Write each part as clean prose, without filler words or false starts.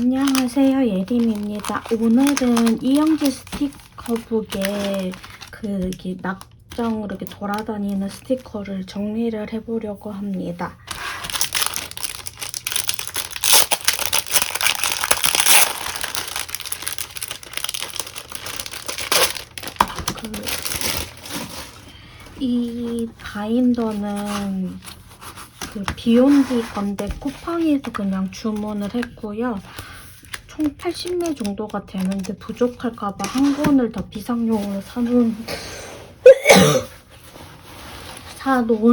안녕하세요, 예림입니다. 오늘은 이영지 스티커북에 이렇게 낙장으로 이렇게 돌아다니는 스티커를 정리를 해보려고 합니다. 이 바인더는 비욘디 건데 쿠팡에서 그냥 주문을 했고요. 총 80매 정도가 되는데 부족할까봐 한 권을 더 비상용으로 사놓은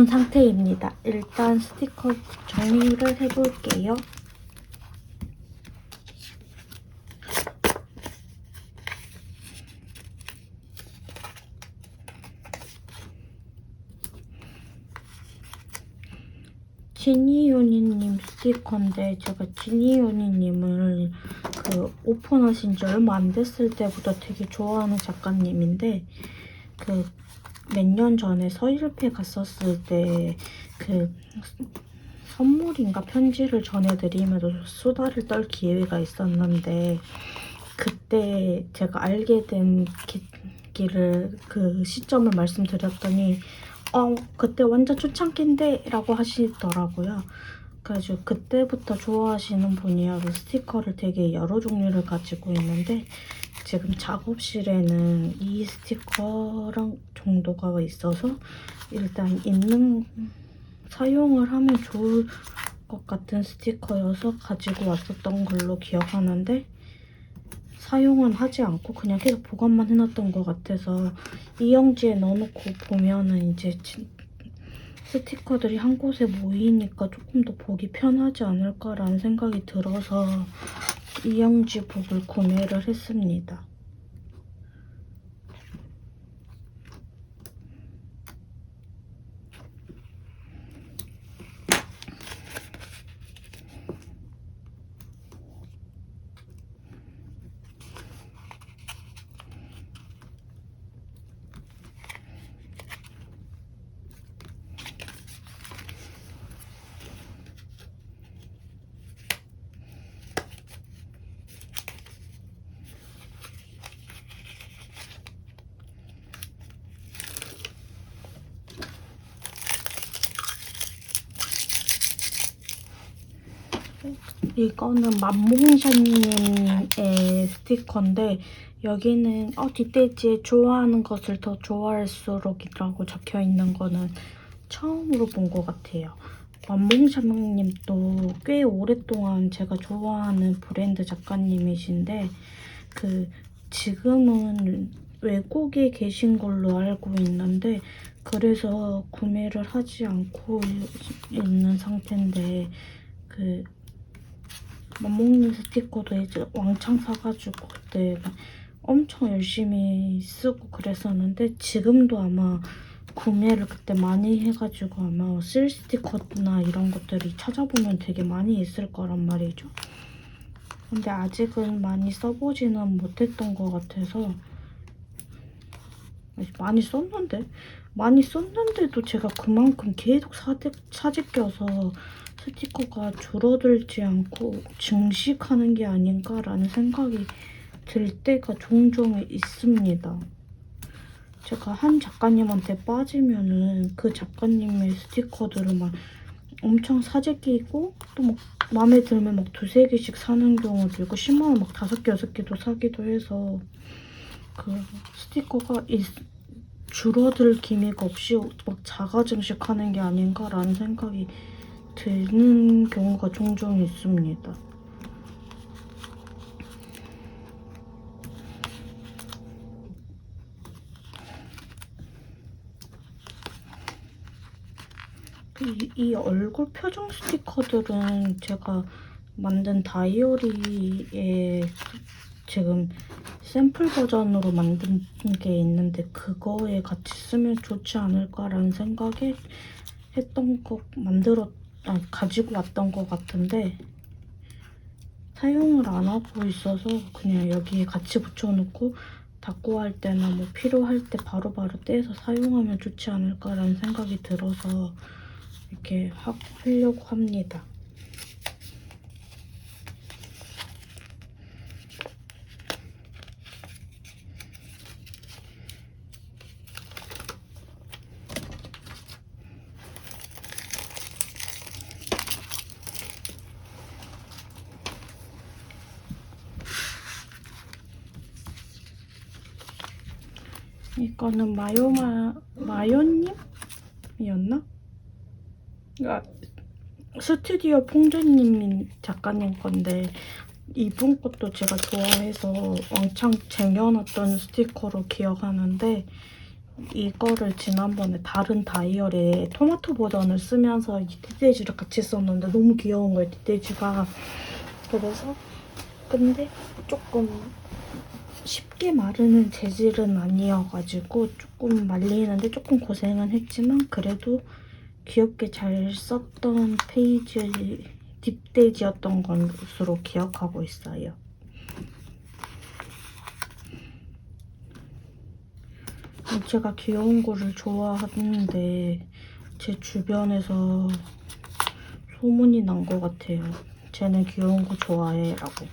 상태입니다. 일단 스티커 정리를 해볼게요. 지니유니님 스티커인데 제가 지니유니님을 오픈하신 지 얼마 안 됐을 때부터 되게 좋아하는 작가님인데 몇 년 전에 서일패 갔었을 때 선물인가 편지를 전해드리면서 수다를 떨 기회가 있었는데 그때 제가 알게 된 계기를 시점을 말씀드렸더니 그때 완전 초창기인데 라고 하시더라고요. 그래가지고 그때부터 좋아하시는 분이어서 스티커를 되게 여러 종류를 가지고 있는데 지금 작업실에는 이 스티커랑 정도가 있어서 일단 사용을 하면 좋을 것 같은 스티커여서 가지고 왔었던 걸로 기억하는데 사용은 하지 않고 그냥 계속 보관만 해놨던 것 같아서 이영지에 넣어놓고 보면은 이제 스티커들이 한 곳에 모이니까 조금 더 보기 편하지 않을까라는 생각이 들어서 이영지 북을 구매를 했습니다. 이거는 맘몽샤님의 스티커인데 여기는 뒷돼지에 좋아하는 것을 더 좋아할수록이라고 적혀있는 거는 처음으로 본 것 같아요. 맘몽샤님도 꽤 오랫동안 제가 좋아하는 브랜드 작가님이신데 지금은 외국에 계신 걸로 알고 있는데 그래서 구매를 하지 않고 있는 상태인데 맘먹는 스티커도 이제 왕창 사가지고 그때 엄청 열심히 쓰고 그랬었는데 지금도 아마 구매를 그때 많이 해가지고 아마 쓸 스티커나 이런 것들이 찾아보면 되게 많이 있을 거란 말이죠. 근데 아직은 많이 써보지는 못했던 것 같아서 많이 썼는데도 제가 그만큼 계속 사재 껴서 스티커가 줄어들지 않고 증식하는 게 아닌가라는 생각이 들 때가 종종 있습니다. 제가 한 작가님한테 빠지면은 그 작가님의 스티커들을 막 엄청 사재 끼고 또 막 마음에 들면 막 두세 개씩 사는 경우도 있고 10만 원 막 5개, 6개도 사기도 해서 스티커가 줄어들 기미가 없이 막 자가 증식하는 게 아닌가라는 생각이 드는 경우가 종종 있습니다. 이 얼굴 표정 스티커들은 제가 만든 다이어리에 지금 샘플 버전으로 만든 게 있는데 그거에 같이 쓰면 좋지 않을까라는 생각에 가지고 왔던 것 같은데 사용을 안 하고 있어서 그냥 여기에 같이 붙여놓고 닦고 할 때나 뭐 필요할 때 바로바로 떼서 사용하면 좋지 않을까라는 생각이 들어서 이렇게 하려고 합니다. 이거는 마요님이었나? 아, 스튜디오 퐁듀님 작가님 건데 이분 것도 제가 좋아해서 왕창 쟁여놨던 스티커로 기억하는데 이거를 지난번에 다른 다이어리에 토마토 버전을 쓰면서 이 뒷돼지를 같이 썼는데 너무 귀여운 거예요, 뒷돼지가. 그래서 근데 조금 쉽게 마르는 재질은 아니어가지고 조금 말리는데 조금 고생은 했지만 그래도 귀엽게 잘 썼던 페이지 딥데이지였던 것으로 기억하고 있어요. 제가 귀여운 거를 좋아하는데 제 주변에서 소문이 난 것 같아요. 쟤는 귀여운 거 좋아해 라고.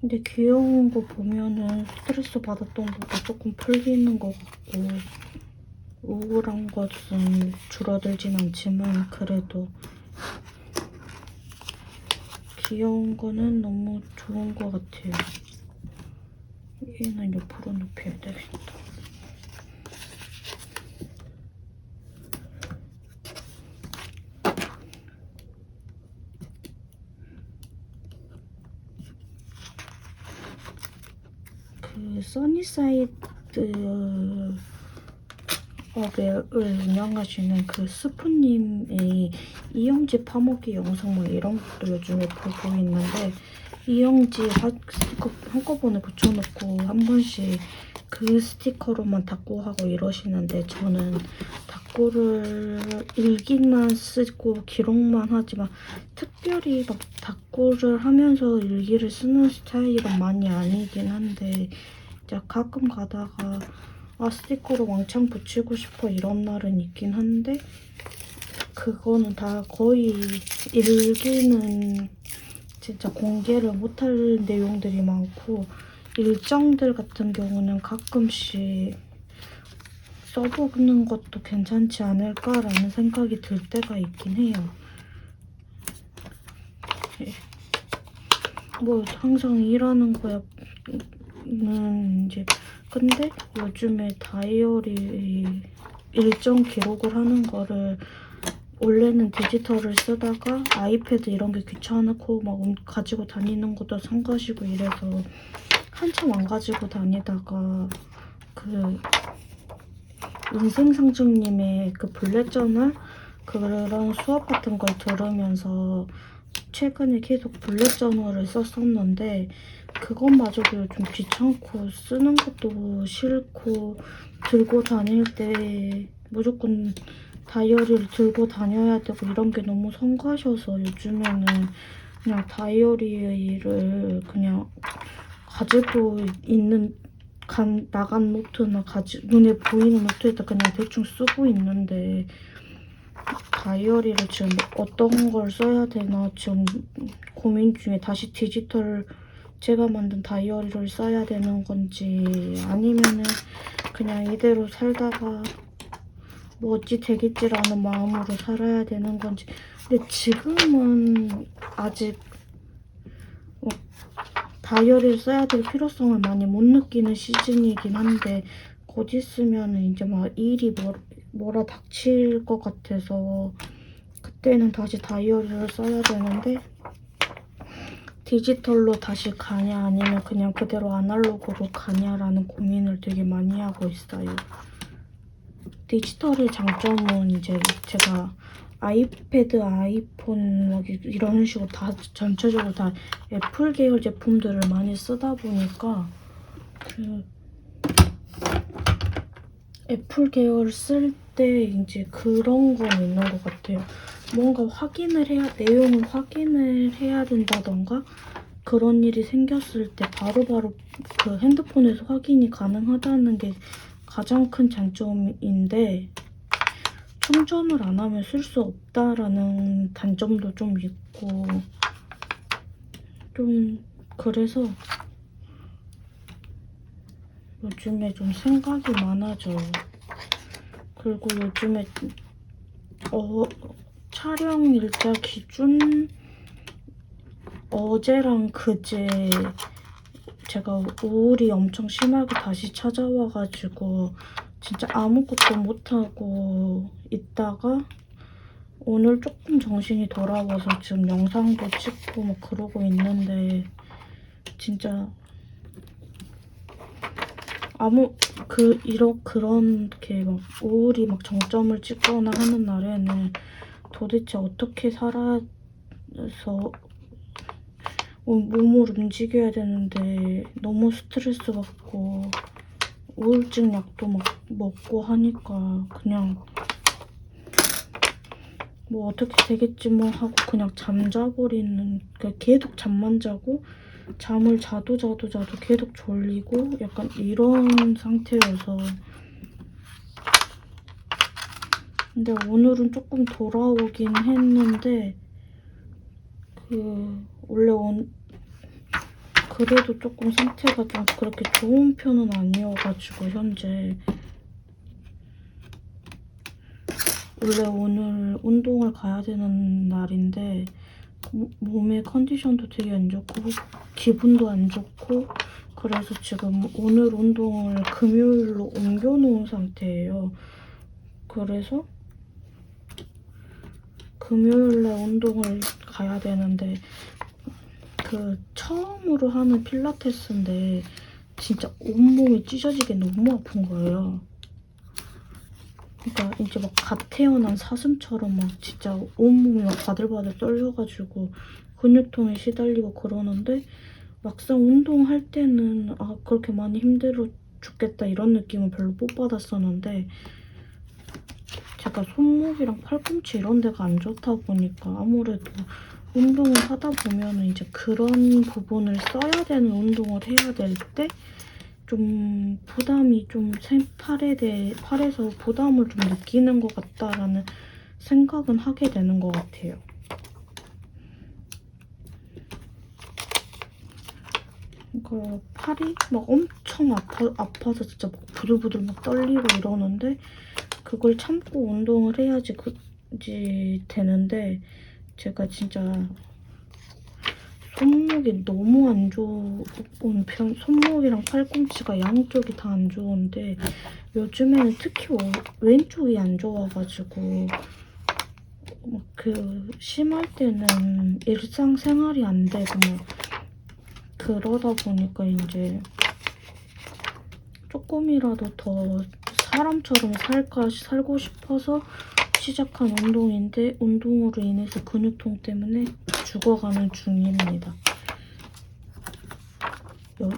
근데 귀여운 거 보면은 스트레스 받았던 것도 조금 풀리는 것 같고 우울한 것은 줄어들진 않지만 그래도 귀여운 거는 너무 좋은 것 같아요. 얘는 옆으로 눕혀야 되겠다. 그 써니사이드 업을 운영하시는 그 스프님의 이영지 파먹기 영상 뭐 이런 것도 요즘에 보고 있는데 이영지 스티커 한꺼번에 붙여놓고 한 번씩 그 스티커로만 닦고 하고 이러시는데 저는 닦고를 일기만 쓰고 기록만 하지만 특별히 막 닦고를 하면서 일기를 쓰는 스타일은 많이 아니긴 한데 진짜 가끔 가다가 스티커로 왕창 붙이고 싶어 이런 날은 있긴 한데 그거는 다 거의 일기는 진짜 공개를 못할 내용들이 많고 일정들 같은 경우는 가끔씩 써보는 것도 괜찮지 않을까라는 생각이 들 때가 있긴 해요. 뭐 항상 일하는 거야는 이제 근데 요즘에 다이어리 일정 기록을 하는 거를 원래는 디지털을 쓰다가 아이패드 이런 게 귀찮고 막 가지고 다니는 것도 성가시고 이래서 한참 안 가지고 다니다가 그 인생상중님의 그 블랙저널 그런 수업 같은 걸 들으면서 최근에 계속 블랙저널을 썼었는데 그것마저도 요즘 귀찮고 쓰는 것도 싫고 들고 다닐 때 무조건 다이어리를 들고 다녀야 되고 이런 게 너무 성가셔서 요즘에는 그냥 다이어리를 그냥 가지고 있는 나간 노트나 눈에 보이는 노트에다 그냥 대충 쓰고 있는데 다이어리를 지금 어떤 걸 써야 되나 지금 고민 중에 다시 디지털 제가 만든 다이어리를 써야 되는 건지 아니면은 그냥 이대로 살다가 뭐 어찌 되겠지라는 마음으로 살아야 되는 건지 근데 지금은 아직 다이어리를 써야 될 필요성을 많이 못 느끼는 시즌이긴 한데 곧 있으면 이제 막 일이 몰아닥칠 것 같아서 그때는 다시 다이어리를 써야 되는데 디지털로 다시 가냐 아니면 그냥 그대로 아날로그로 가냐라는 고민을 되게 많이 하고 있어요. 디지털의 장점은 이제 제가 아이패드, 아이폰 이런 식으로 다 전체적으로 다 애플 계열 제품들을 많이 쓰다 보니까 그 애플 계열 쓸 때 이제 그런 건 있는 것 같아요. 뭔가 내용을 확인을 해야 된다던가 그런 일이 생겼을 때 바로바로 그 핸드폰에서 확인이 가능하다는 게 가장 큰 장점인데 충전을 안 하면 쓸 수 없다라는 단점도 좀 있고 좀 그래서 요즘에 좀 생각이 많아져요. 그리고 요즘에 촬영 일자 기준 어제랑 그제 제가 우울이 엄청 심하게 다시 찾아와가지고 진짜 아무것도 못하고 있다가 오늘 조금 정신이 돌아와서 지금 영상도 찍고 막 그러고 있는데 진짜 그렇게 막 우울이 막 정점을 찍거나 하는 날에는 도대체 어떻게 살아서 몸을 움직여야 되는데 너무 스트레스 받고 우울증 약도 막 먹고 하니까 그냥 뭐 어떻게 되겠지 뭐 하고 그냥 잠자버리는, 그러니까 계속 잠만 자고 잠을 자도 계속 졸리고 약간 이런 상태여서. 근데 오늘은 조금 돌아오긴 했는데 원래 그래도 조금 상태가 좀 그렇게 좋은 편은 아니어가지고 현재. 원래 오늘 운동을 가야 되는 날인데 몸의 컨디션도 되게 안 좋고 기분도 안 좋고 그래서 지금 오늘 운동을 금요일로 옮겨놓은 상태예요. 그래서 금요일에 운동을 가야 되는데 처음으로 하는 필라테스인데 진짜 온몸이 찢어지게 너무 아픈 거예요. 그러니까 이제 막 갓 태어난 사슴처럼 막 진짜 온몸이 막 바들바들 떨려가지고 근육통에 시달리고 그러는데 막상 운동할 때는 그렇게 많이 힘들어 죽겠다 이런 느낌은 별로 못 받았었는데 제가 손목이랑 팔꿈치 이런 데가 안 좋다 보니까 아무래도 운동을 하다 보면은 이제 그런 부분을 써야 되는 운동을 해야 될 때 좀 부담이 좀 팔에서 부담을 좀 느끼는 것 같다라는 생각은 하게 되는 것 같아요. 그러니까 팔이 막 엄청 아파서 진짜 막 부들부들 막 떨리고 이러는데 그걸 참고 운동을 해야지 되는데 제가 진짜 손목이 너무 안 좋은 편, 손목이랑 팔꿈치가 양쪽이 다 안 좋은데 요즘에는 특히 왼쪽이 안 좋아가지고 막 심할 때는 일상생활이 안 되고 막 그러다 보니까 이제 조금이라도 더 사람처럼 살고 싶어서 시작한 운동인데 운동으로 인해서 근육통 때문에 죽어가는 중입니다.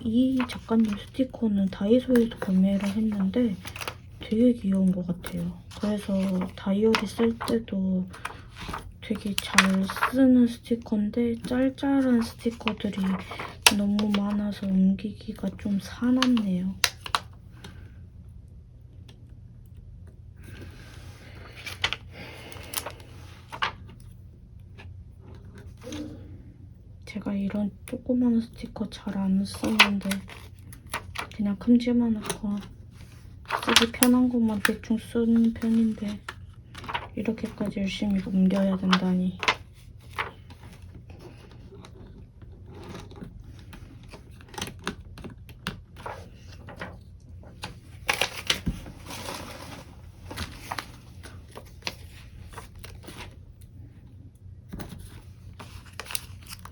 이 작가님 스티커는 다이소에서 구매를 했는데 되게 귀여운 것 같아요. 그래서 다이어리 쓸 때도 되게 잘 쓰는 스티커인데 짤짤한 스티커들이 너무 많아서 옮기기가 좀 사납네요. 제가 이런 조그마한 스티커 잘 안 쓰는데 그냥 큼지막한 쓰기 편한 것만 대충 쓰는 편인데 이렇게까지 열심히 옮겨야 된다니.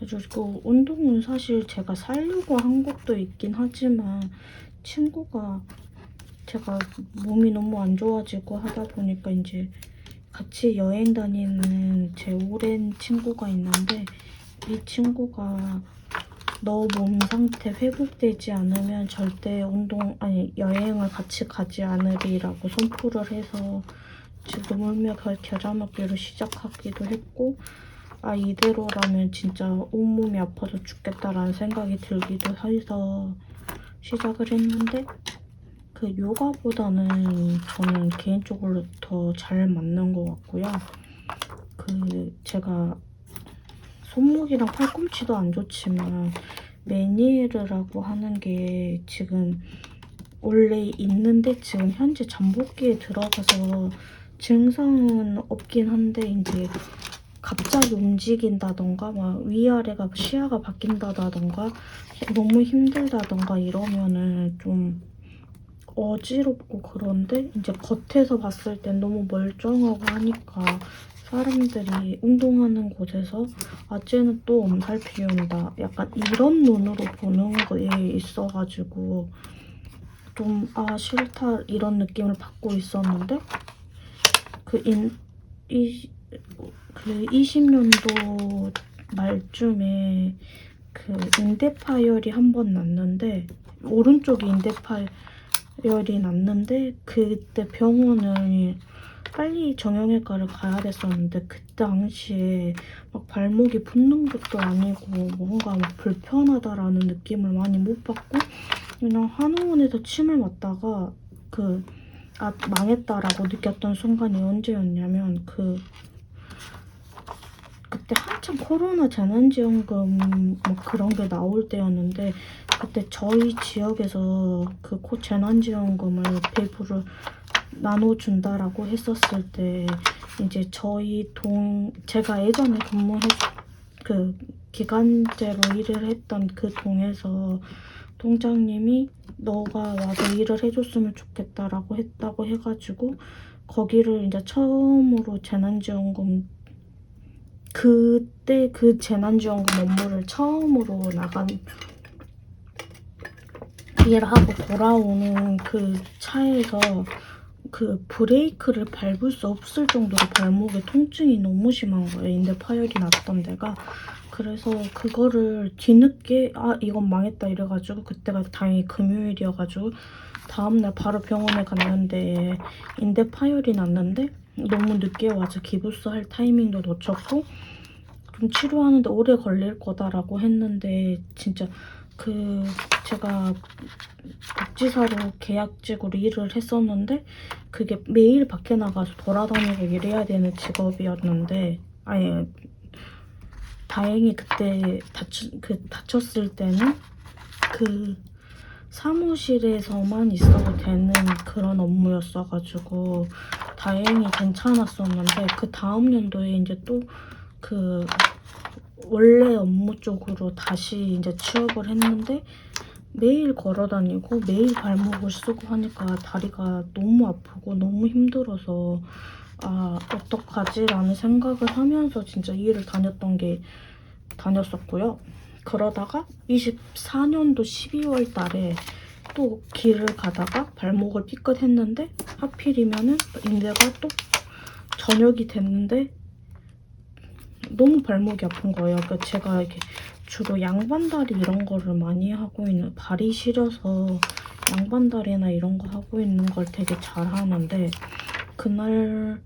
그리고 운동은 사실 제가 살려고 한 것도 있긴 하지만 친구가 제가 몸이 너무 안 좋아지고 하다 보니까 이제 같이 여행 다니는 제 오랜 친구가 있는데 이 친구가 너 몸 상태 회복되지 않으면 절대 여행을 같이 가지 않으리라고 선포를 해서 지금 울며 겨자 먹기로 시작하기도 했고 이대로라면 진짜 온몸이 아파서 죽겠다라는 생각이 들기도 해서 시작을 했는데 요가보다는 저는 개인적으로 더 잘 맞는 것 같고요. 제가 손목이랑 팔꿈치도 안 좋지만 메니에르라고 하는 게 지금 원래 있는데 지금 현재 잠복기에 들어가서 증상은 없긴 한데 이제 갑자기 움직인다던가 막 위아래가 시야가 바뀐다던가 너무 힘들다던가 이러면은 좀 어지럽고 그런데 이제 겉에서 봤을 땐 너무 멀쩡하고 하니까 사람들이 운동하는 곳에서 아 쟤는 또 엄살 피운다 약간 이런 눈으로 보는 거에 있어가지고 좀 아 싫다 이런 느낌을 받고 있었는데 그 20년도 말쯤에 그 인대 파열이 한 번 났는데 오른쪽에 인대 파열이 났는데 그때 병원을 빨리 정형외과를 가야 됐었는데 그 당시에 막 발목이 붓는 것도 아니고 뭔가 막 불편하다라는 느낌을 많이 못 받고 그냥 한의원에서 침을 맞다가 망했다라고 느꼈던 순간이 언제였냐면 그때 한참 코로나 재난지원금 막 그런 게 나올 때였는데 그때 저희 지역에서 그 재난지원금을 배부를 나눠준다라고 했었을 때 이제 제가 예전에 그 기간제로 일을 했던 그 동에서 동장님이 너가 와서 일을 해줬으면 좋겠다라고 했다고 해가지고 거기를 이제 처음으로 그때 그 재난지원금 업무를 처음으로 일하고 돌아오는 그 차에서 그 브레이크를 밟을 수 없을 정도로 발목에 통증이 너무 심한 거예요. 인대 파열이 났던 데가. 그래서 그거를 뒤늦게 아 이건 망했다 이래가지고 그때가 다행히 금요일이어가지고 다음날 바로 병원에 갔는데 인대 파열이 났는데 너무 늦게 와서 기부스 할 타이밍도 놓쳤고 좀 치료하는데 오래 걸릴 거다라고 했는데 진짜 제가 복지사로 계약직으로 일을 했었는데 그게 매일 밖에 나가서 돌아다니고 일해야 되는 직업이었는데 아니 다행히 그때 다쳤을 때는 그 사무실에서만 있어도 되는 그런 업무였어가지고 다행히 괜찮았었는데 그 다음 연도에 이제 또 그 원래 업무 쪽으로 다시 이제 취업을 했는데 매일 걸어다니고 매일 발목을 쓰고 하니까 다리가 너무 아프고 너무 힘들어서 아 어떡하지? 라는 생각을 하면서 진짜 이 일을 다녔었고요. 그러다가 24년도 12월 달에 또 길을 가다가 발목을 삐끗했는데 하필이면은 인대가 또 저녁이 됐는데 너무 발목이 아픈 거예요. 그러니까 제가 이렇게 주로 양반다리 이런 거를 많이 하고 있는 발이 시려서 양반다리나 이런 거 하고 있는 걸 되게 잘하는데 그날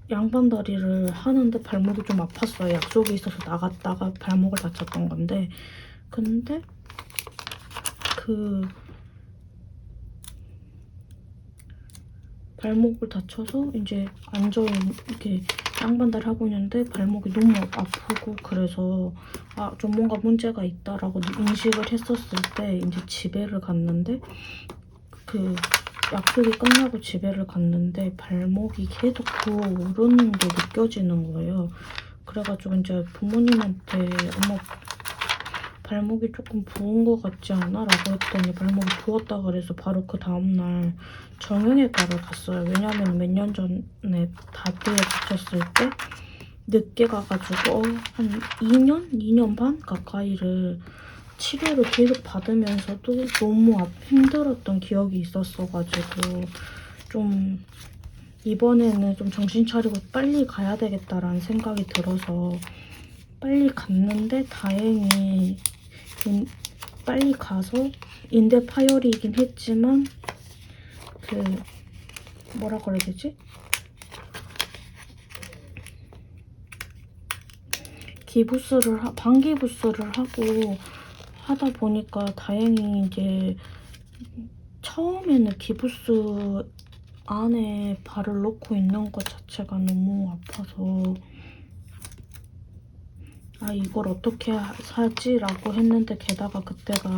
양반다리를 하는데 발목이 좀 아팠어요. 약속이 있어서 나갔다가 발목을 다쳤던 건데 근데 발목을 다쳐서 이제 이렇게 양반다리 하고 있는데 발목이 너무 아프고 그래서 아 좀 뭔가 문제가 있다라고 인식을 했었을 때 이제 집에를 갔는데 약속이 끝나고 집에를 갔는데 발목이 계속 부어오르는 게 느껴지는 거예요. 그래가지고 이제 부모님한테 엄마 발목이 조금 부은 것 같지 않아? 라고 했더니 발목이 부었다 그래서 바로 그 다음날 정형외과를 갔어요. 왜냐면 몇 년 전에 다리에 다쳤을 때 늦게 가가지고 한 2년 반 가까이를 치료를 계속 받으면서도 너무 힘들었던 기억이 있었어가지고 좀 이번에는 좀 정신 차리고 빨리 가야 되겠다라는 생각이 들어서 빨리 갔는데 다행히 빨리 가서 인대 파열이긴 했지만 뭐라 그래야 되지? 방기부스를 하고 하다 보니까 다행히 이제 처음에는 기부스 안에 발을 넣고 있는 것 자체가 너무 아파서 아 이걸 어떻게 사지? 라고 했는데 게다가 그때가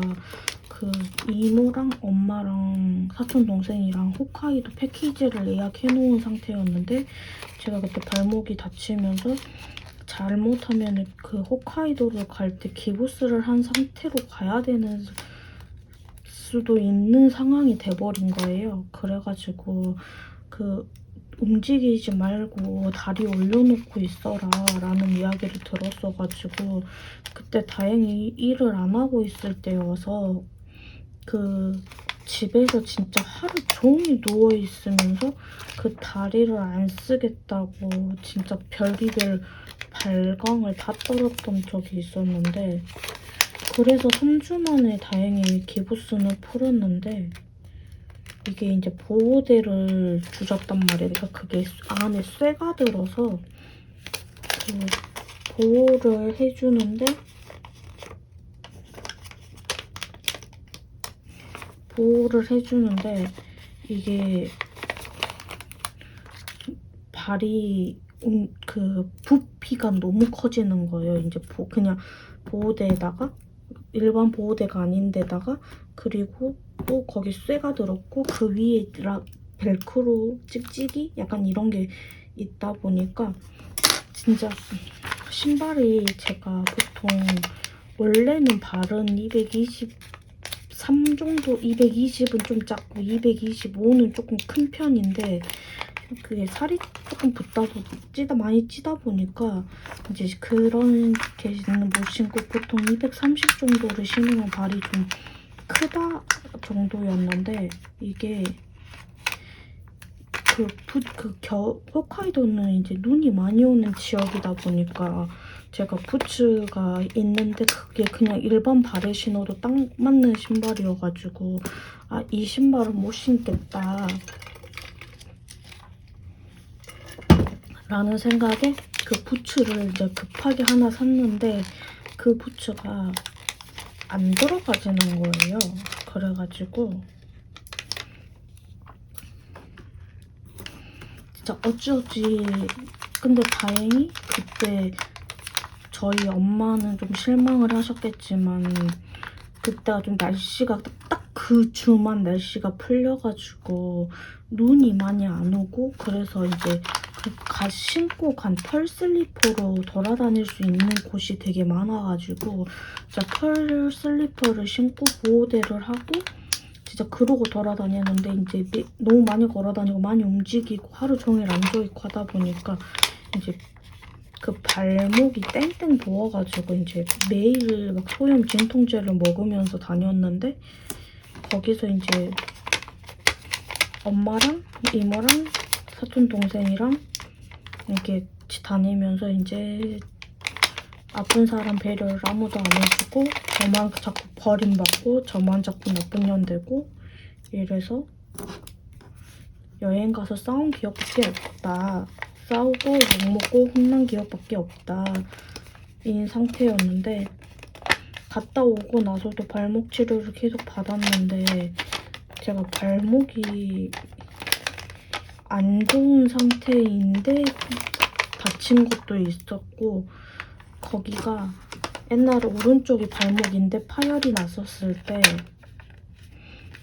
그 이모랑 엄마랑 사촌 동생이랑 홋카이도 패키지를 예약해 놓은 상태였는데 제가 그때 발목이 다치면서 잘못하면 그 홋카이도를 갈 때 기부스를 한 상태로 가야 되는 수도 있는 상황이 돼버린 거예요. 그래가지고 그 움직이지 말고 다리 올려놓고 있어라 라는 이야기를 들었어가지고 그때 다행히 일을 안 하고 있을 때여서 그 집에서 진짜 하루 종일 누워있으면서 그 다리를 안 쓰겠다고 진짜 별의별 발광을 다 떨었던 적이 있었는데 그래서 3주 만에 다행히 기부스는 풀었는데 이게 이제 보호대를 주셨단 말이에요. 그러니까 그게 안에 쇠가 들어서 그 보호를 해주는데 이게 발이 그 부피가 너무 커지는 거예요. 이제 그냥 보호대에다가 일반 보호대가 아닌데다가 그리고 또 거기 쇠가 들었고 그 위에 벨크로 찍찍이 약간 이런 게 있다 보니까 진짜 신발이 제가 보통 원래는 발은 223 정도, 220은 좀 작고 225는 조금 큰 편인데 그게 살이 조금 많이 찌다 보니까 이제 그런 게는 못 신고 보통 230 정도를 신으면 발이 좀 크다 정도였는데 이게 홋카이도는 이제 눈이 많이 오는 지역이다 보니까 제가 부츠가 있는데 그게 그냥 일반 발에 신어도 딱 맞는 신발이어가지고 아, 이 신발은 못 신겠다 라는 생각에 그 부츠를 이제 급하게 하나 샀는데 그 부츠가 안 들어가지는 거예요. 그래가지고 진짜 어찌어찌 근데 다행히 그때 저희 엄마는 좀 실망을 하셨겠지만 그때가 좀 날씨가 딱 그 주만 날씨가 풀려가지고 눈이 많이 안 오고 그래서 이제 신고 간 털 슬리퍼로 돌아다닐 수 있는 곳이 되게 많아가지고 진짜 털 슬리퍼를 신고 보호대를 하고 진짜 그러고 돌아다녔는데 이제 너무 많이 걸어다니고 많이 움직이고 하루 종일 앉아있고 하다 보니까 이제 그 발목이 땡땡 부어가지고 이제 매일 막 소염 진통제를 먹으면서 다녔는데 거기서 이제 엄마랑 이모랑 사촌 동생이랑 이렇게 다니면서 이제 아픈 사람 배려를 아무도 안 해주고 저만 자꾸 버림받고 저만 자꾸 나쁜 년 되고 이래서 여행 가서 싸운 기억밖에 없다. 싸우고 욕먹고 혼난 기억밖에 없다. 이 상태였는데 갔다 오고 나서도 발목 치료를 계속 받았는데 제가 발목이 안 좋은 상태인데 다친 것도 있었고 거기가 옛날에 오른쪽이 발목인데 파열이 났었을 때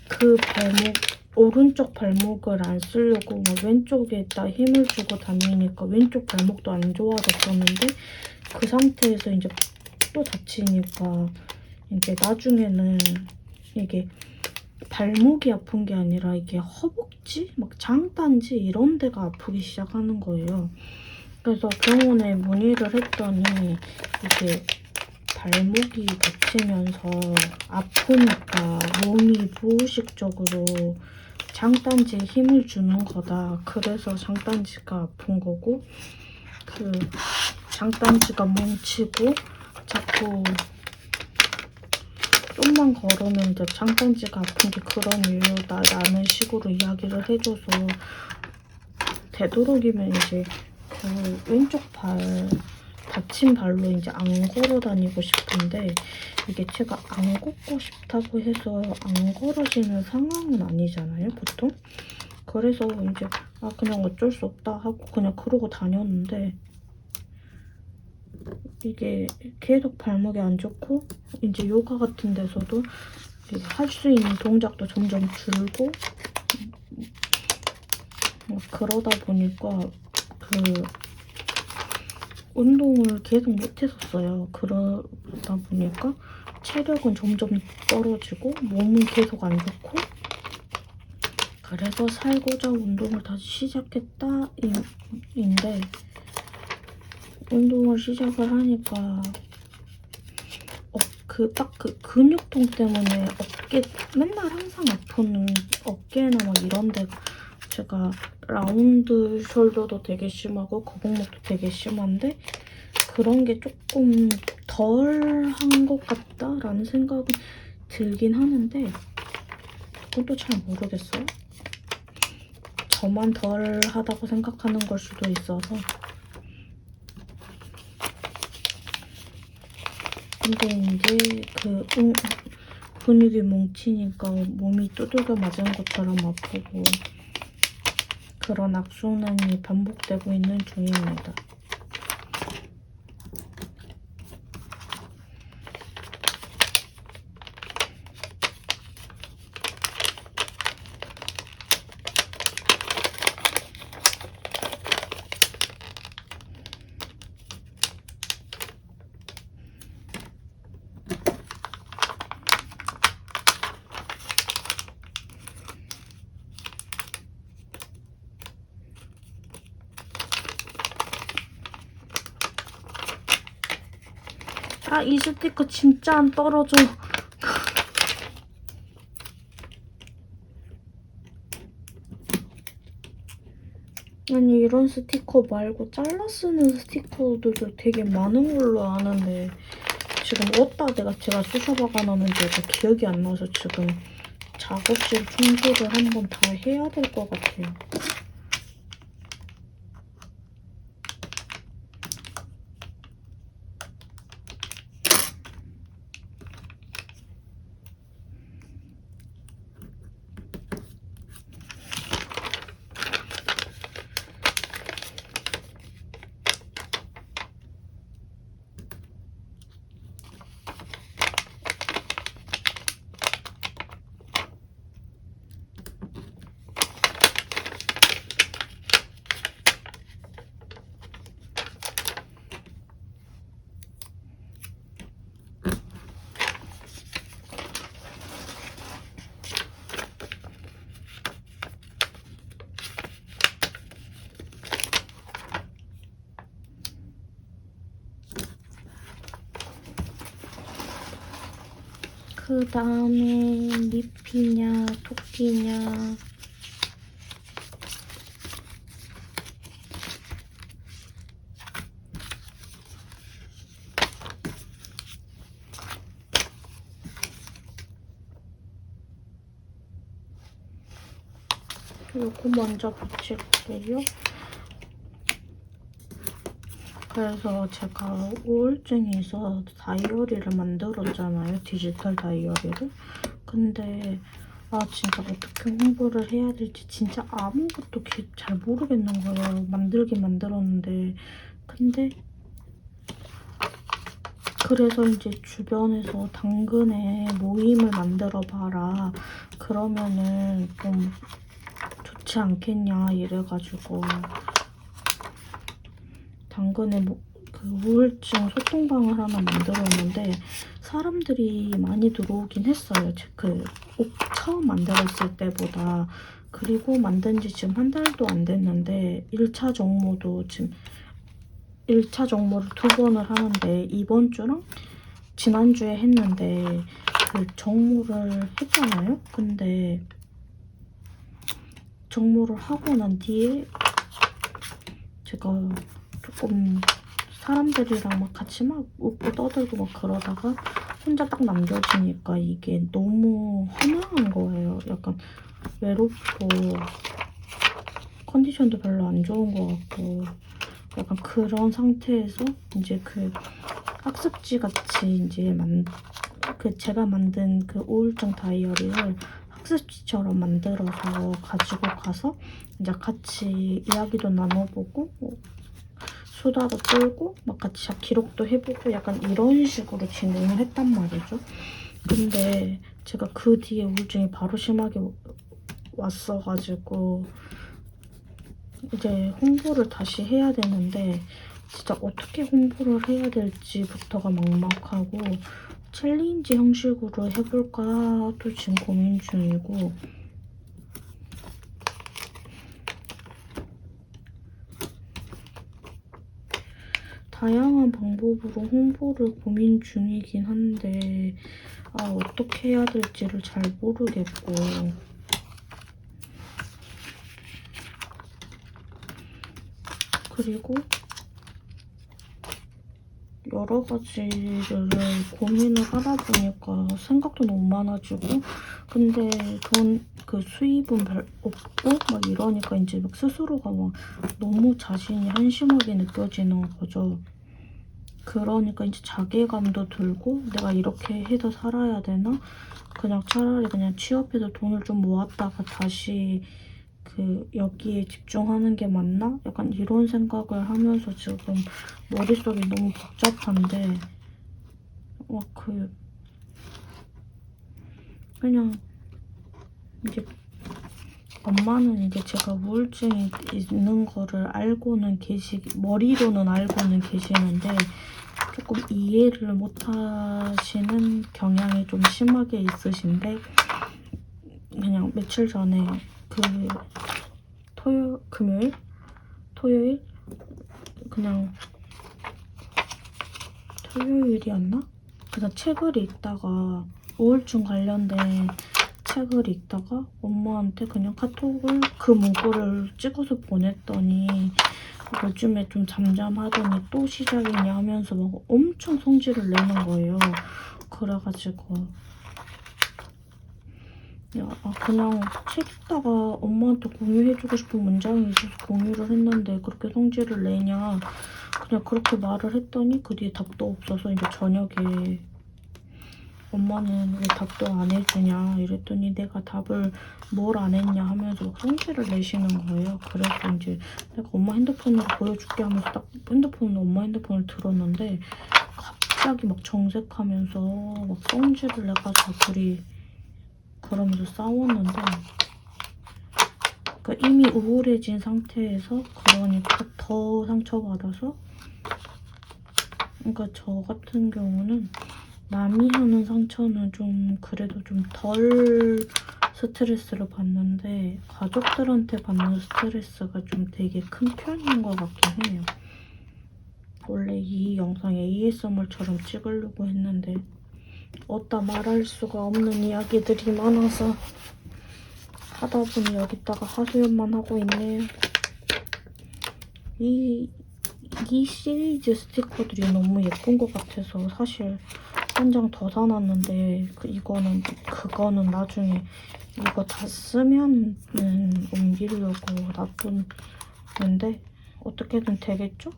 그 오른쪽 발목을 안 쓰려고 막 왼쪽에다 힘을 주고 다니니까 왼쪽 발목도 안 좋아졌었는데 그 상태에서 이제 또 다치니까 이제 나중에는 이게 발목이 아픈 게 아니라 이게 허벅지? 막 장단지 이런 데가 아프기 시작하는 거예요. 그래서 병원에 문의를 했더니 이게 발목이 다치면서 아프니까 몸이 무의식적으로 장단지에 힘을 주는 거다. 그래서 장단지가 아픈 거고 그 장단지가 뭉치고 자꾸 좀만 걸으면 이제 장단지가 아픈 게 그런 이유다라는 식으로 이야기를 해줘서 되도록이면 이제 그 왼쪽 다친 발로 이제 안 걸어 다니고 싶은데 이게 제가 안 걷고 싶다고 해서 안 걸어지는 상황은 아니잖아요, 보통. 그래서 이제 그냥 어쩔 수 없다 하고 그냥 그러고 다녔는데 이게 계속 발목이 안 좋고 이제 요가 같은 데서도 할 수 있는 동작도 점점 줄고 그러다 보니까 그 운동을 계속 못했었어요. 그러다 보니까 체력은 점점 떨어지고 몸은 계속 안 좋고, 그래서 살고자 운동을 다시 시작했다 인데, 운동을 시작을 하니까 딱 그 근육통 때문에 맨날 항상 아픈 어깨나 막 이런 데가, 제가 라운드 숄더도 되게 심하고 거북목도 되게 심한데 그런 게 조금 덜한 것 같다라는 생각은 들긴 하는데, 그건 또 잘 모르겠어요. 저만 덜하다고 생각하는 걸 수도 있어서. 근데 이제 근육이 뭉치니까 몸이 두들겨 맞은 것처럼 아프고, 그런 악순환이 반복되고 있는 중입니다. 이 스티커 진짜 안 떨어져. 아니, 이런 스티커 말고 잘라 쓰는 스티커들도 되게 많은 걸로 아는데, 지금 어디다 제가 쑤셔박아 놨는지 기억이 안 나서 지금 작업실 청소를 한번 다 해야 될 것 같아요. 그 다음에 미피냐 토끼냐, 요거 먼저 붙일게요. 그래서 제가 우울증이 있어서 다이어리를 만들었잖아요. 디지털 다이어리를. 근데 진짜 어떻게 홍보를 해야 될지 진짜 아무것도 잘 모르겠는 거예요. 만들긴 만들었는데. 근데 그래서 이제 주변에서 당근에 모임을 만들어 봐라, 그러면은 좀 좋지 않겠냐 이래가지고 당근에 그 우울증 소통방을 하나 만들었는데, 사람들이 많이 들어오긴 했어요. 처음 만들었을 때보다. 그리고 만든 지 지금 한 달도 안 됐는데 1차 정모도 지금 1차 정모를 2번을 하는데, 이번 주랑 지난주에 했는데 그 정모를 했잖아요. 근데 정모를 하고 난 뒤에 제가 조금 사람들이랑 막 같이 막 웃고 떠들고 막 그러다가 혼자 딱 남겨지니까 이게 너무 허망한 거예요. 약간 외롭고 컨디션도 별로 안 좋은 것 같고, 약간 그런 상태에서 이제 그 학습지 같이 이제 제가 만든 그 우울증 다이어리를 학습지처럼 만들어서 가지고 가서 이제 같이 이야기도 나눠보고 수다도 떨고 막 같이 기록도 해보고 약간 이런 식으로 진행을 했단 말이죠. 근데 제가 그 뒤에 우울증이 바로 심하게 왔어가지고 이제 홍보를 다시 해야 되는데, 진짜 어떻게 홍보를 해야 될지부터가 막막하고 챌린지 형식으로 해볼까도 지금 고민 중이고 다양한 방법으로 홍보를 고민 중이긴 한데 어떻게 해야 될지를 잘 모르겠고 그리고 여러 가지를 고민을 하다 보니까 생각도 너무 많아지고 근데 그 수입은 별 없고 막 이러니까 이제 막 스스로가 막 너무 자신이 한심하게 느껴지는 거죠. 그러니까 이제 자괴감도 들고 내가 이렇게 해서 살아야 되나? 그냥 차라리 그냥 취업해서 돈을 좀 모았다가 다시 여기에 집중하는 게 맞나? 약간 이런 생각을 하면서 지금 머릿속이 너무 복잡한데 그냥 이제 엄마는 이제 제가 우울증이 있는 거를 머리로는 알고는 계시는데 조금 이해를 못 하시는 경향이 좀 심하게 있으신데 그냥 며칠 전에 토요일? 그냥 토요일이었나? 그냥 책을 읽다가 우울증 관련된 책을 읽다가 엄마한테 그냥 카톡을 그 문구를 찍어서 보냈더니 요즘에 좀 잠잠하더니 또 시작이냐 하면서 막 엄청 성질을 내는 거예요. 그래가지고 그냥 책 읽다가 엄마한테 공유해주고 싶은 문장이 있어서 공유를 했는데 그렇게 성질을 내냐 그냥 그렇게 말을 했더니 그 뒤에 답도 없어서 이제 저녁에 엄마는 왜 답도 안 해주냐 이랬더니 내가 답을 뭘 안 했냐 하면서 막 성질을 내시는 거예요. 그래서 이제 내가 엄마 핸드폰으로 보여줄게 하면서 딱 엄마 핸드폰을 들었는데 갑자기 막 정색하면서 막 성질을 내가지고 둘이 그러면서 싸웠는데 그러니까 이미 우울해진 상태에서 그러니까 더 상처받아서 그러니까 저 같은 경우는 남이 하는 상처는 좀 그래도 좀 덜 스트레스를 받는데 가족들한테 받는 스트레스가 좀 되게 큰 편인 것 같긴 해요. 원래 이 영상 ASMR처럼 찍으려고 했는데 어디다 말할 수가 없는 이야기들이 많아서 하다 보니 여기다가 하소연만 하고 있네요. 이 시리즈 스티커들이 너무 예쁜 것 같아서 사실 한 장 더 사놨는데 그거는 나중에 이거 다 쓰면은 옮기려고 놔두는데 어떻게든 되겠죠?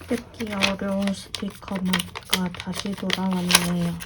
뜯기 어려운 스티커가 다시 돌아왔네요.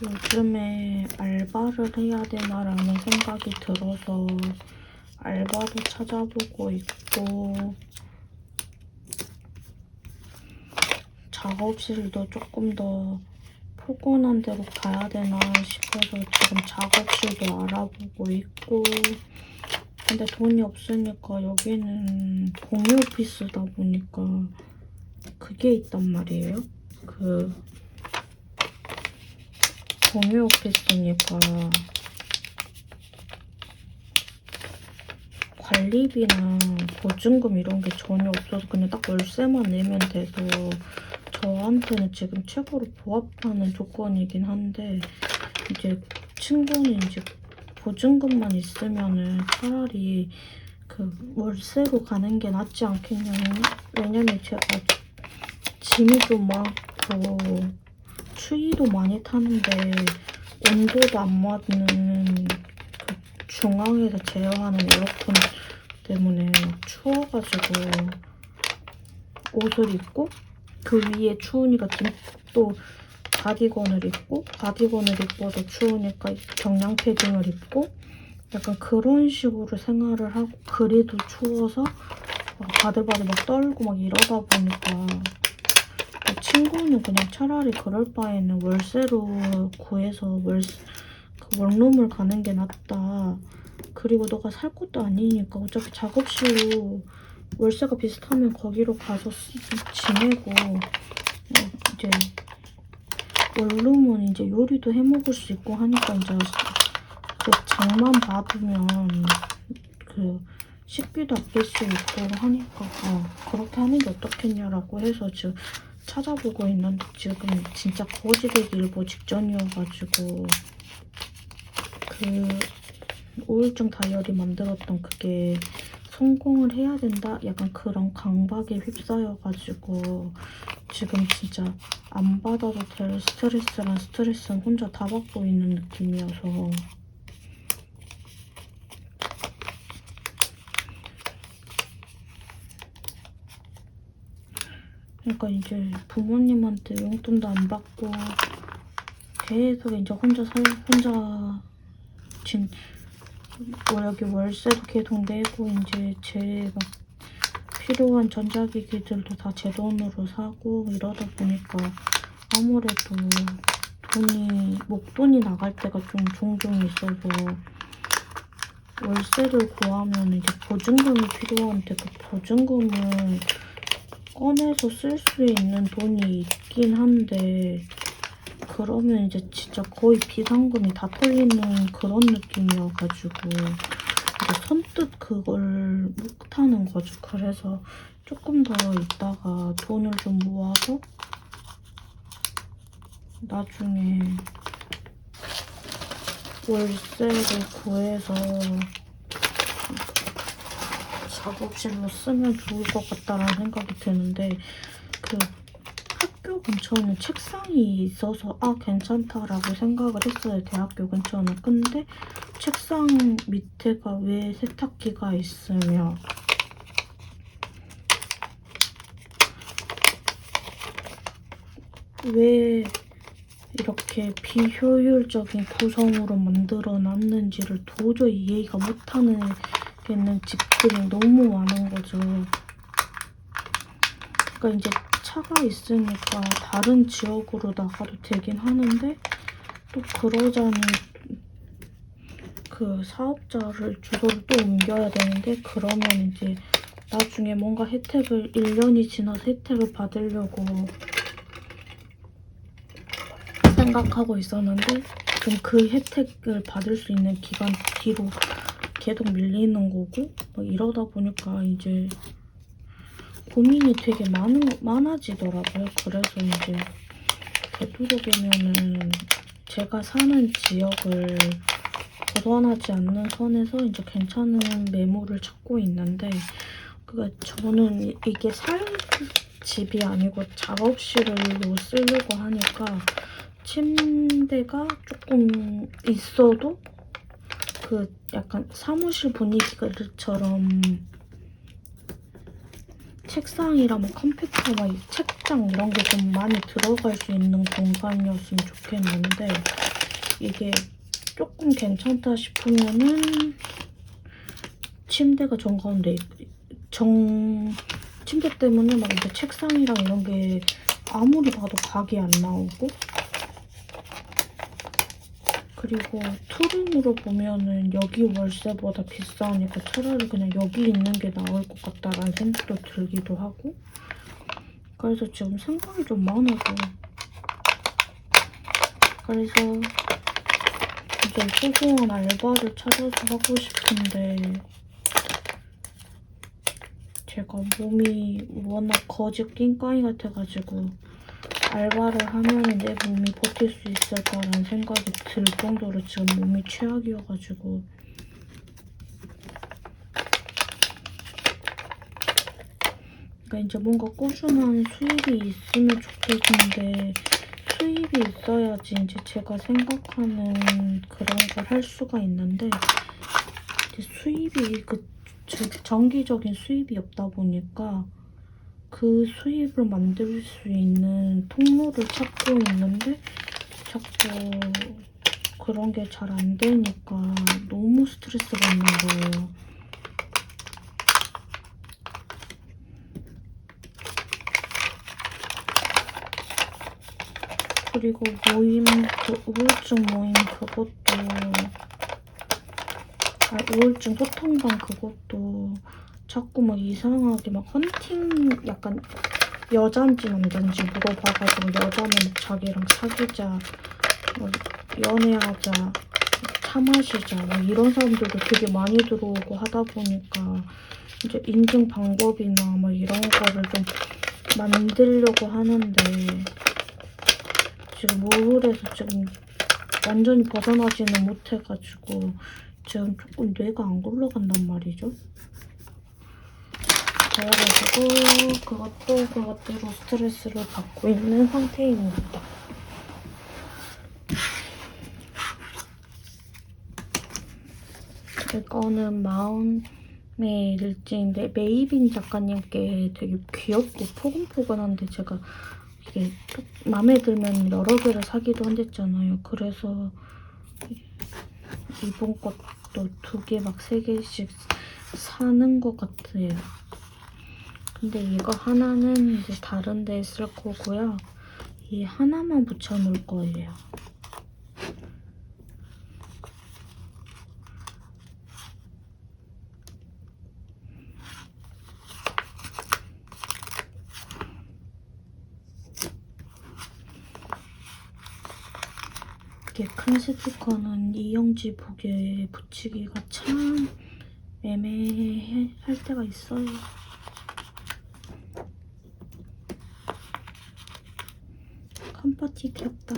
요즘에 알바를 해야 되나라는 생각이 들어서 알바도 찾아보고 있고 작업실도 조금 더 포근한 데로 가야 되나 싶어서 지금 작업실도 알아보고 있고 근데 돈이 없으니까 여기는 공유 오피스다 보니까 그게 있단 말이에요. 그 공유 오피스니까 관리비나 보증금 이런 게 전혀 없어서 그냥 딱 월세만 내면 돼서 저한테는 지금 최고로 부합하는 조건이긴 한데 이제 친구는 이제 보증금만 있으면은 차라리 그 월세로 가는 게 낫지 않겠냐는 왜냐면 제가 짐이 좀 많고 추위도 많이 타는데 온도도 안 맞는 그 중앙에서 제어하는 에어컨 때문에 추워가지고 옷을 입고 그 위에 추우니까 또 가디건을 입고 가디건을 입어서 추우니까 경량 패딩을 입고 약간 그런 식으로 생활을 하고 그래도 추워서 막 바들바들 막 떨고 막 이러다 보니까 친구는 그냥 차라리 그럴 바에는 월세로 구해서 그 원룸을 가는 게 낫다. 그리고 너가 살 것도 아니니까 어차피 작업실로 월세가 비슷하면 거기로 가서 지내고 이제 원룸은 이제 요리도 해먹을 수 있고 하니까 이제 그 장만 받으면 그 식비도 아낄 수 있고 하니까 그렇게 하는 게 어떻겠냐라고 해서 지금 찾아보고 있는데 지금 진짜 거지되기 일보 직전이어가지고 그 우울증 다이어리 만들었던 그게 성공을 해야 된다? 약간 그런 강박에 휩싸여가지고 지금 진짜 안 받아도 될 스트레스랑 스트레스는 혼자 다 받고 있는 느낌이어서 그러니까 이제 부모님한테 용돈도 안 받고 계속 이제 혼자 여기 월세도 계속 내고 이제 제 막 필요한 전자기기들도 다 제 돈으로 사고 이러다 보니까 아무래도 목돈이 나갈 때가 좀 종종 있어서 월세를 구하면 이제 보증금이 필요한데 그 보증금을 꺼내서 쓸 수 있는 돈이 있긴 한데 그러면 이제 진짜 거의 비상금이 다 털리는 그런 느낌이어가지고 이제 선뜻 그걸 못하는 거죠. 그래서 조금 더 있다가 돈을 좀 모아서 나중에 월세를 구해서 작업실로 쓰면 좋을 것 같다라는 생각이 드는데 그 학교 근처는 책상이 있어서 괜찮다라고 생각을 했어요. 대학교 근처는. 근데 책상 밑에가 왜 세탁기가 있으며 왜 이렇게 비효율적인 구성으로 만들어 놨는지를 도저히 이해가 못하는 겠는 집들이 너무 많은 거죠. 그러니까 이제 차가 있으니까 다른 지역으로 나가도 되긴 하는데 또 그러자니 그 사업자를 주소를 또 옮겨야 되는데 그러면 이제 나중에 뭔가 혜택을 1년이 지나서 혜택을 받으려고 생각하고 있었는데 그럼 그 혜택을 받을 수 있는 기간 뒤로 계속 밀리는 거고 막 이러다 보니까 이제 고민이 되게 많아지더라고요. 그래서 이제 되도록이면은 제가 사는 지역을 벗어나지 않는 선에서 이제 괜찮은 매물을 찾고 있는데 그러니까 저는 이게 살 집이 아니고 작업실로 쓰려고 하니까 침대가 조금 있어도 그 약간 사무실 분위기처럼 책상이랑 뭐 컴퓨터, 막 책장 이런 게 좀 많이 들어갈 수 있는 공간이었으면 좋겠는데 이게 조금 괜찮다 싶으면은 침대가 정가운데 침대 때문에 막 이제 책상이랑 이런 게 아무리 봐도 각이 안 나오고, 그리고 투룸으로 보면은 여기 월세보다 비싸니까 차라리 그냥 여기 있는 게 나을 것 같다라는 생각도 들기도 하고, 그래서 지금 생각이 좀 많아서, 그래서 이제 소소한 알바를 찾아서 하고 싶은데 제가 몸이 워낙 거지 낑까이 같아가지고 알바를 하면 내 몸이 버틸 수 있을까라는 생각이 들 정도로 지금 몸이 최악이어가지고, 그러니까 이제 뭔가 꾸준한 수입이 있으면 좋겠는데 수입이 있어야지 이제 제가 생각하는 그런 걸 할 수가 있는데 이제 수입이 정기적인 수입이 없다 보니까 그 수입을 만들 수 있는 통로를 찾고 있는데 자꾸 그런 게 잘 안 되니까 너무 스트레스 받는 거예요. 그리고 모임, 우울증 모임 그것도, 우울증 소통방 그것도 자꾸 막 이상하게 막 헌팅, 약간 여잔지 남잔지 물어봐가지고 여자는 막 자기랑 사귀자, 막 연애하자, 차 마시자, 막 이런 사람들도 되게 많이 들어오고 하다 보니까 이제 인증 방법이나 막 이런 거를 좀 만들려고 하는데 지금 우울해서 지금 완전히 벗어나지는 못해가지고 지금 조금 뇌가 안 굴러간단 말이죠. 그래가지고 그것대로 스트레스를 받고 있는 상태입니다. 이거는 마음의 일지인데 메이빈 작가님께 되게 귀엽고 포근포근한데 제가 이게 마음에 들면 여러 개를 사기도 한댔잖아요. 그래서 이번 것도 2개 막 3개씩 사는 것 같아요. 근데 이거 하나는 이제 다른 데에 쓸 거고요. 이 하나만 붙여놓을 거예요. 이렇게 큰 스티커는 이영지 보기에 붙이기가 참 애매할 때가 있어요. 칸파티 귀엽다.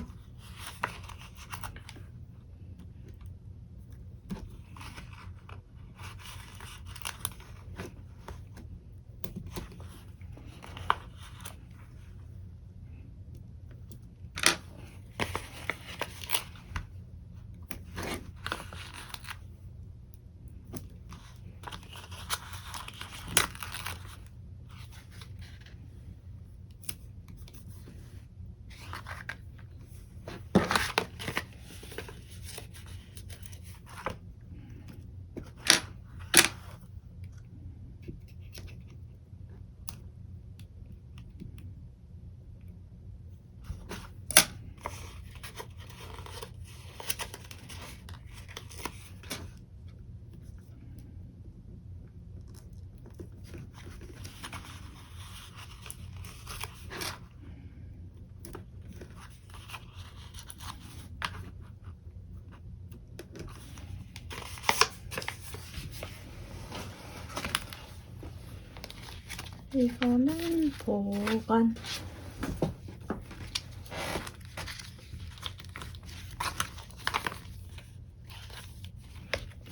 이거는 보관.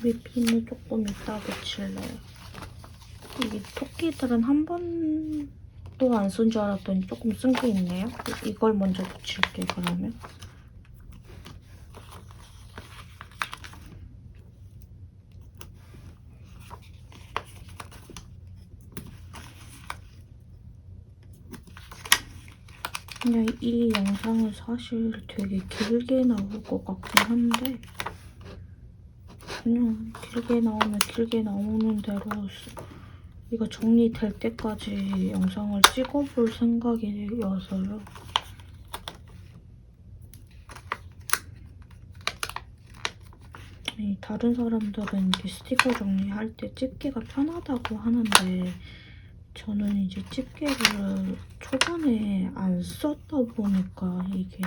윗핀을 조금 이따 붙일래요. 이게 토끼들은 한 번도 안 쓴 줄 알았더니 조금 쓴 게 있네요. 이걸 먼저 붙일게 그러면. 그냥 이 영상은 사실 되게 길게 나올 것 같긴 한데 그냥 길게 나오면 길게 나오는 대로 이거 정리될 때까지 영상을 찍어볼 생각이어서요. 다른 사람들은 이렇게 스티커 정리할 때 집게가 편하다고 하는데 저는 이제 집게를 초반에 안 썼다 보니까 이게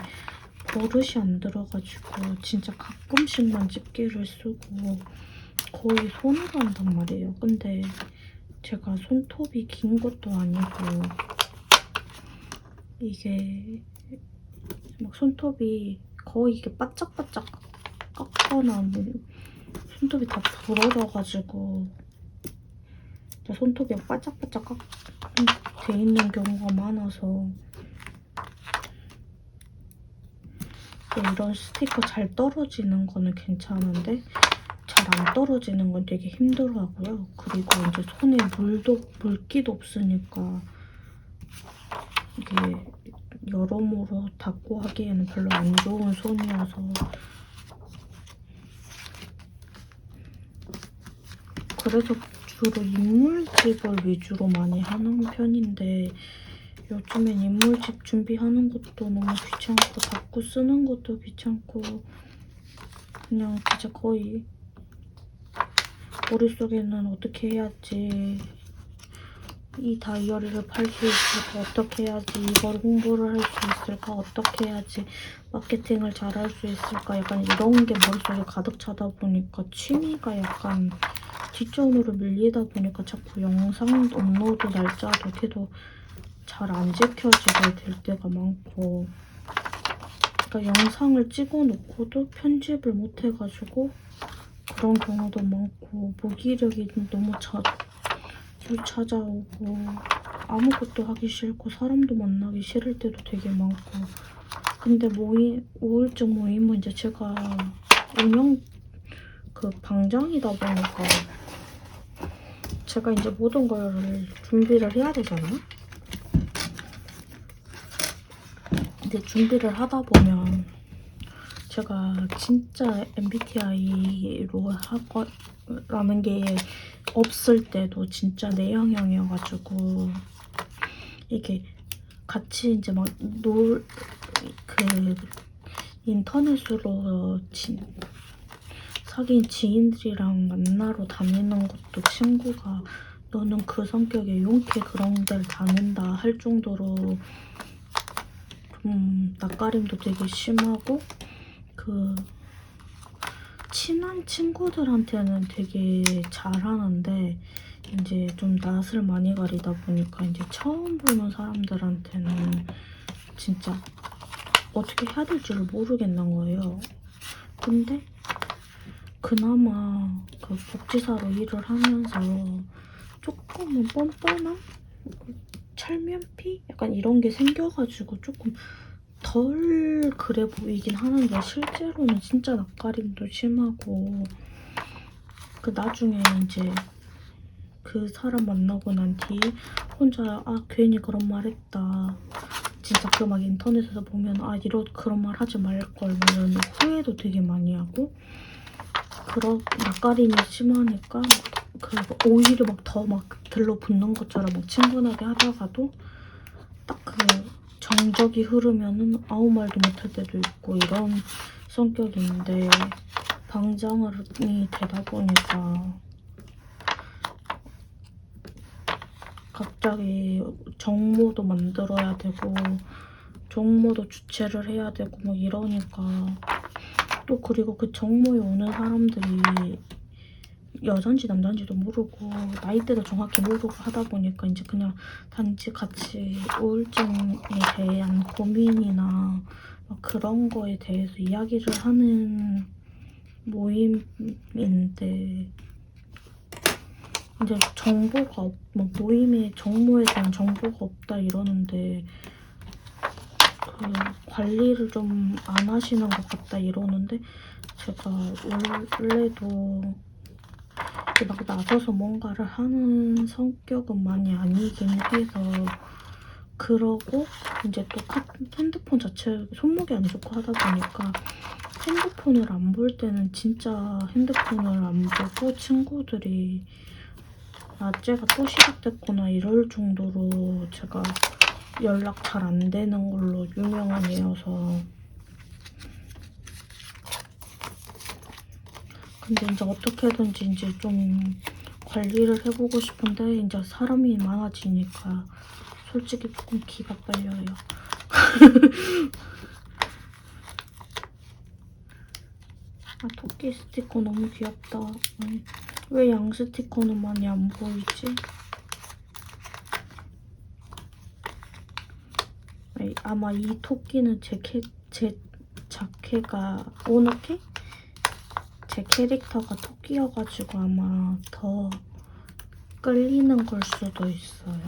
버릇이 안 들어가지고 진짜 가끔씩만 집게를 쓰고 거의 손으로 한단 말이에요. 근데 제가 손톱이 긴 것도 아니고 이게 막 손톱이 거의 이게 바짝바짝 깎거나 뭐 손톱이 다 부러져가지고 손톱이 바짝바짝 돼 있는 경우가 많아서 이런 스티커 잘 떨어지는 거는 괜찮은데 잘 안 떨어지는 건 되게 힘들어하고요. 그리고 이제 손에 물기도 없으니까 이게 여러모로 닦고 하기에는 별로 안 좋은 손이어서 그래서 주로 인물집을 위주로 많이 하는 편인데 요즘엔 인물집 준비하는 것도 너무 귀찮고 닦고 쓰는 것도 귀찮고 그냥 진짜 거의 머릿속에는 어떻게 해야지 이 다이어리를 팔 수 있을까, 어떻게 해야지 이걸 홍보를 할 수 있을까, 어떻게 해야지 마케팅을 잘 할 수 있을까 약간 이런 게 머릿속에 가득 차다 보니까 취미가 약간 뒷전으로 밀리다 보니까 자꾸 영상 업로드 날짜도 계속 잘 안 지켜지게 될 때가 많고 그러니까 영상을 찍어놓고도 편집을 못 해가지고 그런 경우도 많고 무기력이 너무 자주 찾아오고 아무것도 하기 싫고 사람도 만나기 싫을 때도 되게 많고 근데 우울증 모임은 이제 제가 운영 방장이다 보니까 제가 이제 모든 걸 준비를 해야 되잖아. 근데 준비를 하다 보면 제가 진짜 MBTI로 라는 게 없을 때도 진짜 내향형이어가지고 이게 같이 이제 막 인터넷으로 사귄 지인들이랑 만나러 다니는 것도 친구가 너는 그 성격에 용케 그런 데를 다닌다 할 정도로 낯가림도 되게 심하고 친한 친구들한테는 되게 잘하는데 이제 좀 낯을 많이 가리다 보니까 이제 처음 보는 사람들한테는 진짜 어떻게 해야 될지를 모르겠는 거예요. 근데 그나마 복지사로 일을 하면서 조금은 뻔뻔한 철면피? 약간 이런 게 생겨가지고 조금 덜 그래 보이긴 하는데 실제로는 진짜 낯가림도 심하고 나중에 이제 그 사람 만나고 난 뒤에 혼자 괜히 그런 말 했다 진짜 막 인터넷에서 보면 그런 말 하지 말걸 이런 후회도 되게 많이 하고 그런 낯가림이 심하니까 오히려 더 들러붙는 것처럼 친근하게 하다가도 딱 정적이 흐르면은 아무 말도 못할 때도 있고 이런 성격인데 방장이 되다 보니까 갑자기 정모도 만들어야 되고 정모도 주최를 해야 되고 이러니까 또 그리고 그 정모에 오는 사람들이 여잔지 남잔지도 모르고 나이대도 정확히 모르고 하다 보니까 이제 그냥 단지 같이 우울증에 대한 고민이나 그런 거에 대해서 이야기를 하는 모임인데 이제 정보가 모임에 정모에 대한 정보가 없다 이러는데 관리를 좀 안 하시는 것 같다 이러는데 제가 원래도 나서서 뭔가를 하는 성격은 많이 아니긴 해서 그러고 이제 또 핸드폰 자체 손목이 안 좋고 하다 보니까 핸드폰을 안 볼 때는 진짜 핸드폰을 안 보고 친구들이 낮제가 또 시작됐구나 이럴 정도로 제가 연락 잘 안 되는 걸로 유명한 애여서. 근데 이제 어떻게든지 이제 좀 관리를 해보고 싶은데 이제 사람이 많아지니까 솔직히 조금 기가 빨려요. 아, 토끼 스티커 너무 귀엽다. 아니, 왜 양 스티커는 많이 안 보이지? 아니, 아마 이 토끼는 제 자켓가 오너케? 제 캐릭터가 토끼여가지고 아마 더 끌리는 걸 수도 있어요.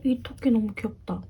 이 토끼 너무 귀엽다.